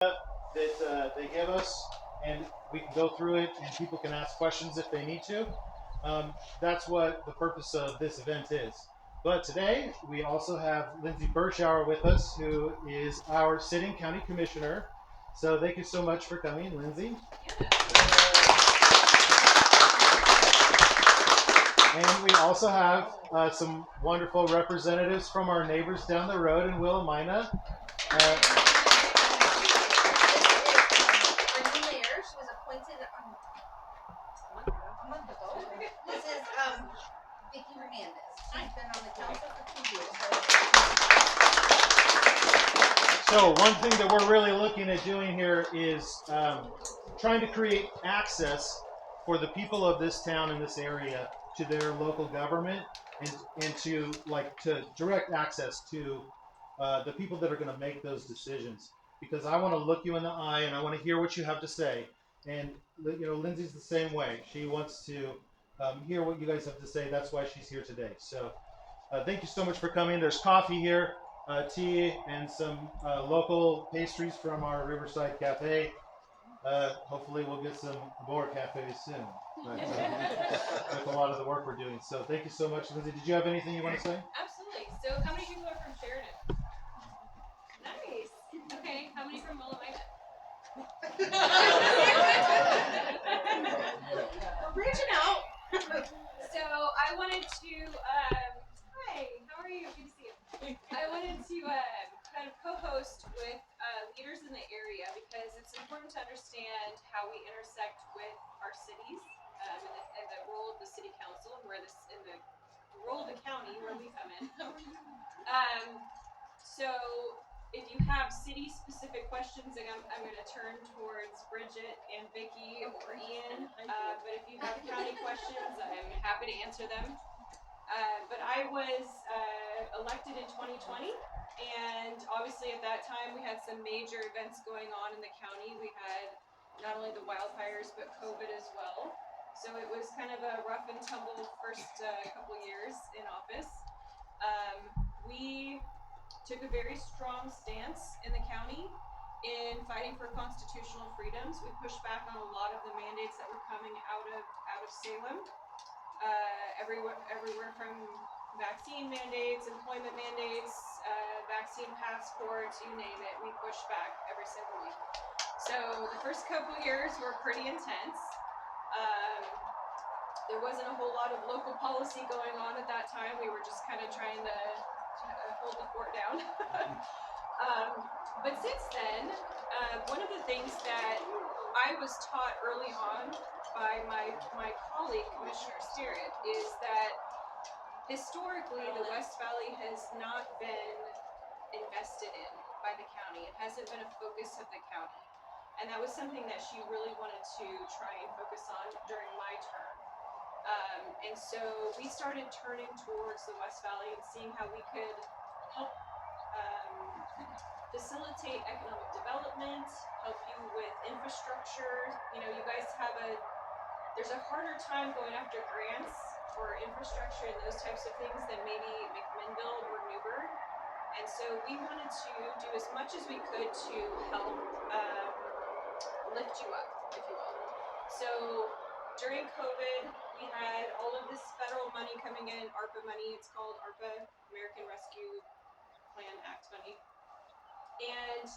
that they give us, and we can go through it, and people can ask questions if they need to. That's what the purpose of this event is. But today, we also have Lindsay Berschauer with us, who is our sitting county commissioner. So thank you so much for coming, Lindsay. And we also have some wonderful representatives from our neighbors down the road in Willamina. So one thing that we're really looking at doing here is trying to create access for the people of this town and this area to their local government, and to direct access to the people that are going to make those decisions. Because I want to look you in the eye and I want to hear what you have to say. And Lindsay's the same way. She wants to hear what you guys have to say. That's why she's here today. So thank you so much for coming. There's coffee here, tea, and some local pastries from our Riverside Cafe. Hopefully we'll get some more cafes soon, with a lot of the work we're doing. So thank you so much, Lindsay. Did you have anything you want to say? Absolutely. So how many people are from Sheridan? Nice. Okay, how many from Willamina? We're reaching out. So I wanted to, hi, how are you? Good to see you. I wanted to kind of co-host with leaders in the area, because it's important to understand how we intersect with our cities, and the role of the city council, and where this in the role of the county where we come in. So if you have city-specific questions, I'm going to turn towards Bridget and Vicki or Ian. But if you have county questions, I'm happy to answer them. But I was elected in 2020, and obviously at that time we had some major events going on in the county. We had not only the wildfires, but COVID as well. So it was kind of a rough and tumble first couple years in office. We took a very strong stance in the county in fighting for constitutional freedoms. We pushed back on a lot of the mandates that were coming out of Salem. Everywhere from vaccine mandates, employment mandates, vaccine passports, you name it, we pushed back every single week. So the first couple years were pretty intense. There wasn't a whole lot of local policy going on at that time. We were just kind of trying to hold the fort down. But since then, one of the things that I was taught early on by my colleague, Commissioner Sterrett, is that historically the West Valley has not been invested in by the county. It hasn't been a focus of the county. And that was something that she really wanted to try and focus on during my term. And so we started turning towards the West Valley and seeing how we could help facilitate economic development, help you with infrastructure. You guys there's a harder time going after grants for infrastructure and those types of things than maybe McMinnville or Newburgh. And so we wanted to do as much as we could to help lift you up, if you will. So during COVID, we had all of this federal money coming in, ARPA money. It's called ARPA, American Rescue Plan Act money. And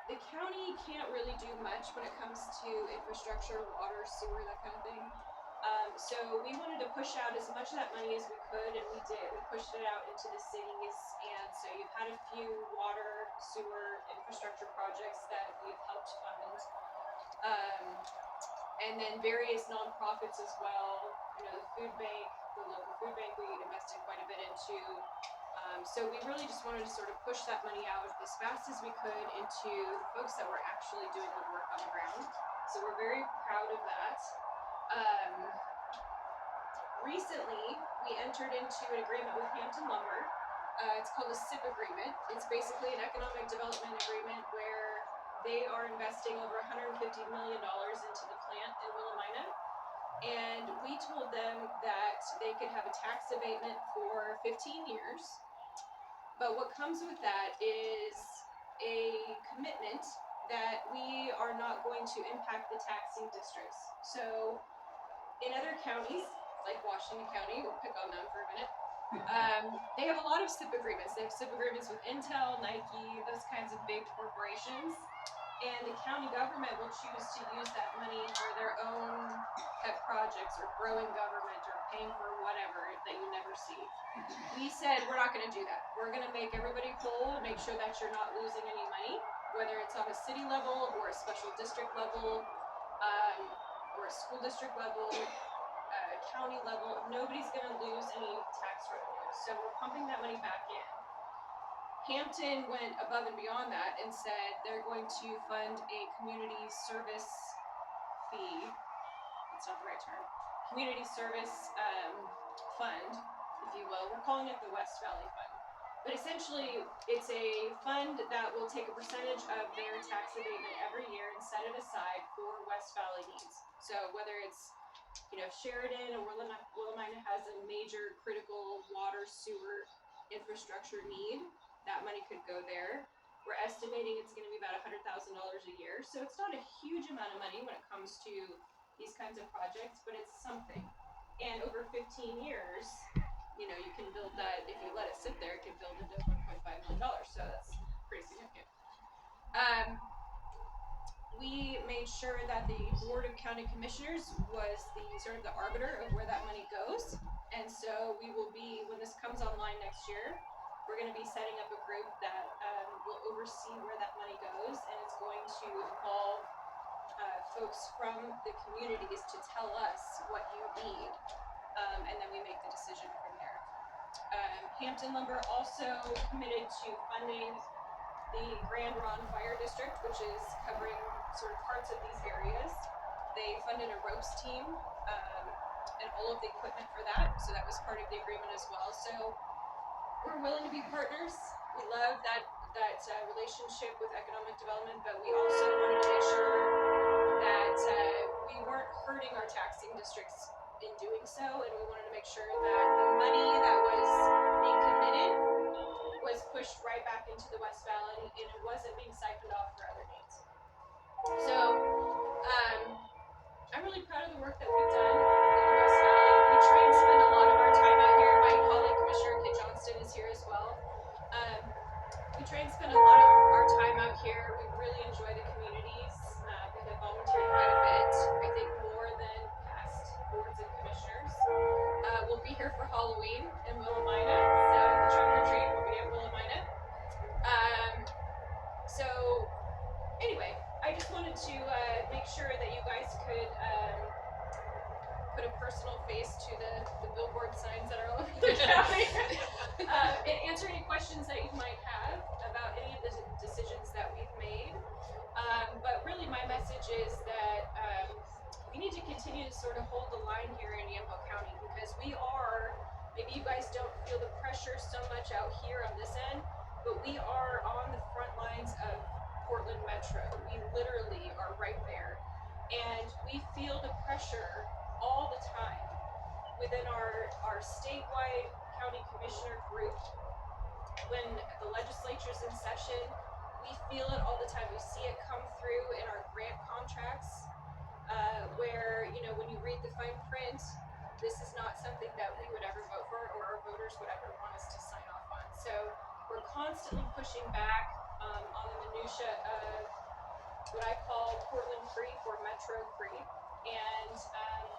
the county can't really do much when it comes to infrastructure, water, sewer, that kind of thing. So we wanted to push out as much of that money as we could, and we did. We pushed it out into the cities, and so you've had a few water, sewer, infrastructure projects that we've helped fund. And then various nonprofits as well. The food bank, the local food bank, we invested quite a bit into. So we really just wanted to sort of push that money out as fast as we could into folks that were actually doing the work on the ground. So we're very proud of that. Recently, we entered into an agreement with Hampton Lumber. It's called a SIP agreement. It's basically an economic development agreement where they are investing over $150 million into the plant in Willamina. And we told them that they could have a tax abatement for 15 years. But what comes with that is a commitment that we are not going to impact the taxing districts. So in other counties, like Washington County, we'll pick on them for a minute, they have a lot of SIP agreements. They have SIP agreements with Intel, Nike, those kinds of big corporations. And the county government will choose to use that money for their own pet projects or growing government or paying for whatever that you never see. We said we're not going to do that. We're going to make everybody whole and make sure that you're not losing any money, whether it's on a city level or a special district level or a school district level, county level. Nobody's going to lose any tax revenue. So we're pumping that money back in. Hampton went above and beyond that and said they're going to fund a community service fee. That's not the right term. Community service fund, if you will. We're calling it the West Valley Fund. But essentially, it's a fund that will take a percentage of their tax abatement every year and set it aside for West Valley needs. So whether it's, Sheridan or Willamina has a major critical water, sewer infrastructure need, that money could go there. We're estimating it's going to be about $100,000 a year. So it's not a huge amount of money when it comes to these kinds of projects, but it's something. And over 15 years, you can build that. If you let it sit there, it can build into $1.5 million. So that's pretty significant. We made sure that the Board of County Commissioners was the arbiter of where that money goes. And so we will be, when this comes online next year, we're going to be setting up a group that will oversee where that money goes, and it's going to involve folks from the communities to tell us what you need, and then we make the decision from there. Hampton Lumber also committed to funding the Grand Ronde Fire District, which is covering sort of parts of these areas. They funded a ropes team and all of the equipment for that, so that was part of the agreement as well. So we're willing to be partners. We love that relationship with economic development, but we also wanted to make sure that we weren't hurting our taxing districts in doing so, and we wanted to make sure that the money that was being committed was pushed right back into the West Valley, and it wasn't being siphoned off for other needs. So I'm really proud of the work that we've done in the West Valley. We try and spend a lot of our time out here. My colleague, Commissioner Kit Johnston, is here as well. We try and spend a lot of our time out here. We really enjoy the communities. We have volunteered quite a bit, I think more than past boards and commissioners. We'll be here for Halloween in Willamina, so the trunk or treat will be at Willamina. So anyway, I just wanted to make sure that you guys could put a personal face to the billboard signs that are all over the county and answer any questions that you might have about any of the decisions that we've made. But really my message is that we need to continue to sort of hold the line here in Yamhill County, because we are, maybe you guys don't feel the pressure so much out here on this end, but we are on the front lines of Portland Metro. We literally are right there. And we feel the pressure all the time within our statewide county commissioner group. When the legislature's in session, we feel it all the time. We see it come through in our grant contracts, where, when you read the fine print, this is not something that we would ever vote for or our voters would ever want us to sign off on. So we're constantly pushing back on the minutia of what I call Portland free for Metro free, and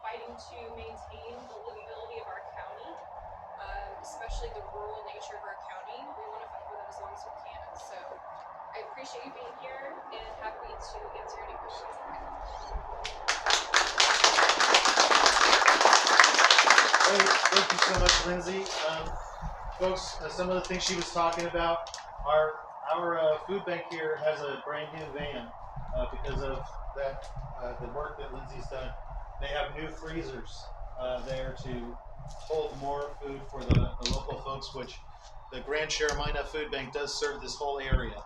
fighting to maintain the livability of our county, especially the rural nature of our county. We want to fight for that as long as we can. So I appreciate you being here and happy to answer any questions that you have. Thank you so much, Lindsay. Folks, some of the things she was talking about, our food bank here has a brand new van because of that the work that Lindsay's done. They have new freezers there to hold more food for the local folks, which the Grand Sheridan Food Bank does serve this whole area.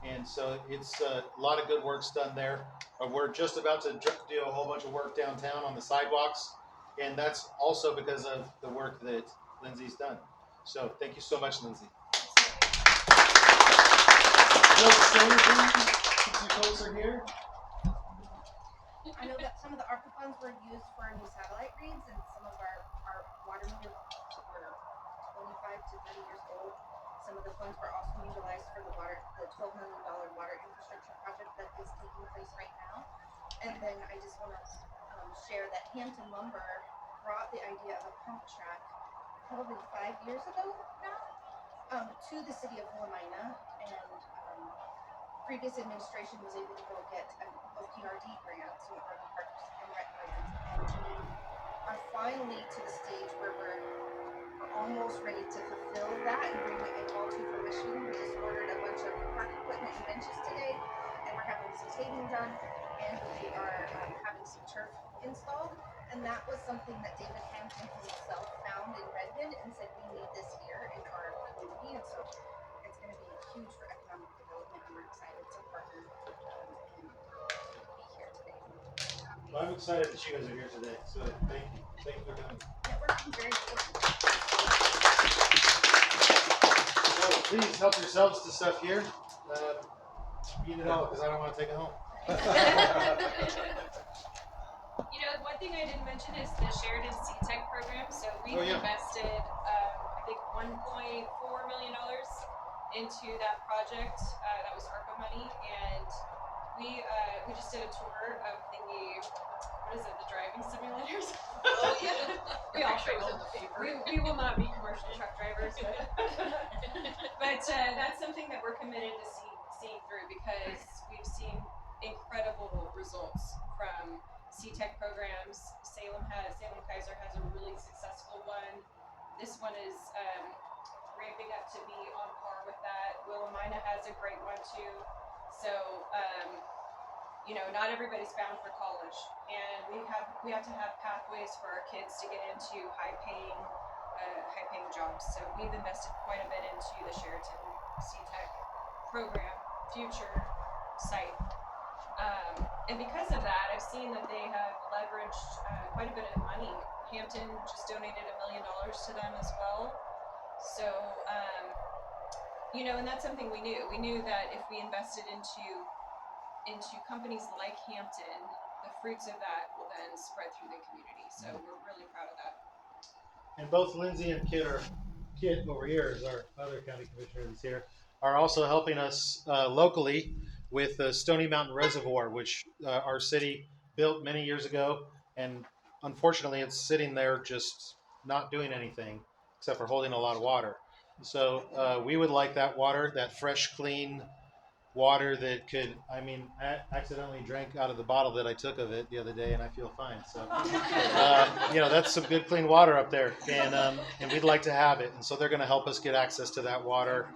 And so it's a lot of good work's done there. We're just about to do a whole bunch of work downtown on the sidewalks, and that's also because of the work that Lindsay's done. So thank you so much, Lindsay. since you folks are here? I know that some of the ARPA funds were used for new satellite reads, and some of our water meters were 25 to 30 years old. Some of the funds were also utilized for the $12 million water infrastructure project that is taking place right now. And then I just want to share that Hampton Lumber brought the idea of a pump track probably 5 years ago now to the city of Willamina, and previous administration was able to go get an OPRD grant, so an urban parks and rec grant, and we are finally to the stage where we're almost ready to fulfill that and bring it all to fruition. We just ordered a bunch of park equipment and benches today, and we're having some paving done, and we are having some turf installed. And that was something that David Hampton himself found in Redmond and said we need this here in our community, and so it's going to be huge for economic development, and we're excited to partner and be here today. Well, I'm excited that you guys are here today, so thank you. Thank you for coming. Networking very important. So please help yourselves to stuff here. Eat it all, because I don't want to take it home. You know, one thing I didn't mention is the Sheridan C-Tech program. So we've invested, I think, $1.4 million into that project. That was ARPA money, and we just did a tour of what is it, the driving simulators? Oh yeah. We all Pictures in the paper. we will not be commercial truck drivers, but that's something that we're committed to seeing through, because we've seen incredible results from C-Tech programs. Salem Kaiser has a really successful one. This one is ramping up to be on par with that. Willamina has a great one too. So not everybody's bound for college, and we have to have pathways for our kids to get into high paying jobs. So we've invested quite a bit into the Sheridan C-Tech program future site. And because of that, I've seen that they have leveraged quite a bit of money. Hampton just donated $1 million to them as well. So, and that's something we knew. We knew that if we invested into companies like Hampton, the fruits of that will then spread through the community. So we're really proud of that. And both Lindsay and Kit over here, is our other county commissioner that's here, are also helping us locally with the Stony Mountain Reservoir, which our city built many years ago, and unfortunately it's sitting there just not doing anything except for holding a lot of water. So we would like that water, that fresh, clean water that could, I accidentally drank out of the bottle that I took of it the other day, and I feel fine. So, that's some good clean water up there, and we'd like to have it. And so they're going to help us get access to that water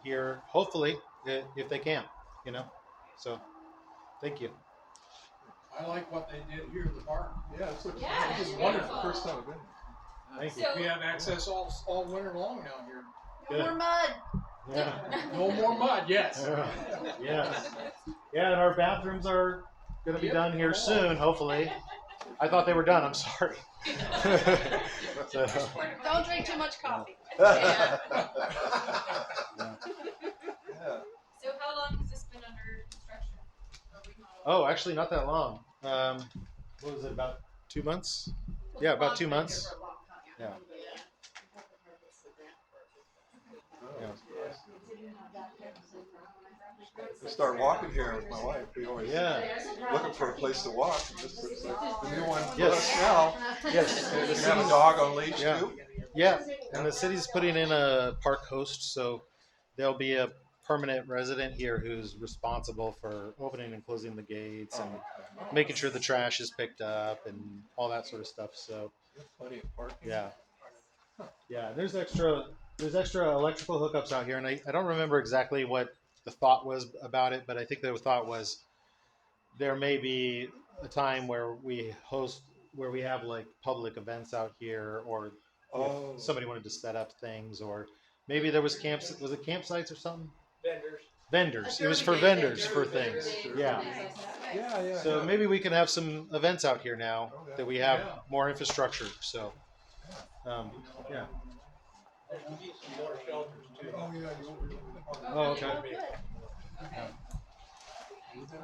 here, hopefully, if they can, So, thank you. I like what they did here in the park. Yeah, it's it's wonderful. beautiful. First time I've been. Thank you. So, We have access all winter long down here. No more mud. Yeah. No more mud, yes. Yes. Yeah, and our bathrooms are going to be done here soon, hopefully. I thought they were done. I'm sorry. So, Don't drink too much coffee. Yeah. So how long has this been under construction? oh, actually, not that long. What was it, about 2 months? Yeah, about 2 months. Yeah. Yeah. We start walking here with my wife. We always looking for a place to walk. This looks like the new one for us now. Yes. And you can have a dog on leash too. Yeah, and the city's putting in a park host, so there'll be a permanent resident here who's responsible for opening and closing the gates and making sure the trash is picked up and all that sort of stuff. So, Plenty of parking. yeah. There's extra electrical hookups out here, and I don't remember exactly what the thought was about it, but I think the thought was there may be a time where we have like public events out here, or if somebody wanted to set up things, or maybe there was campsites or something? Vendors. It was for vendors for things. Yeah. So maybe we can have some events out here now that we have more infrastructure. So, yeah. We need some more shelters too. Oh, okay. You've been on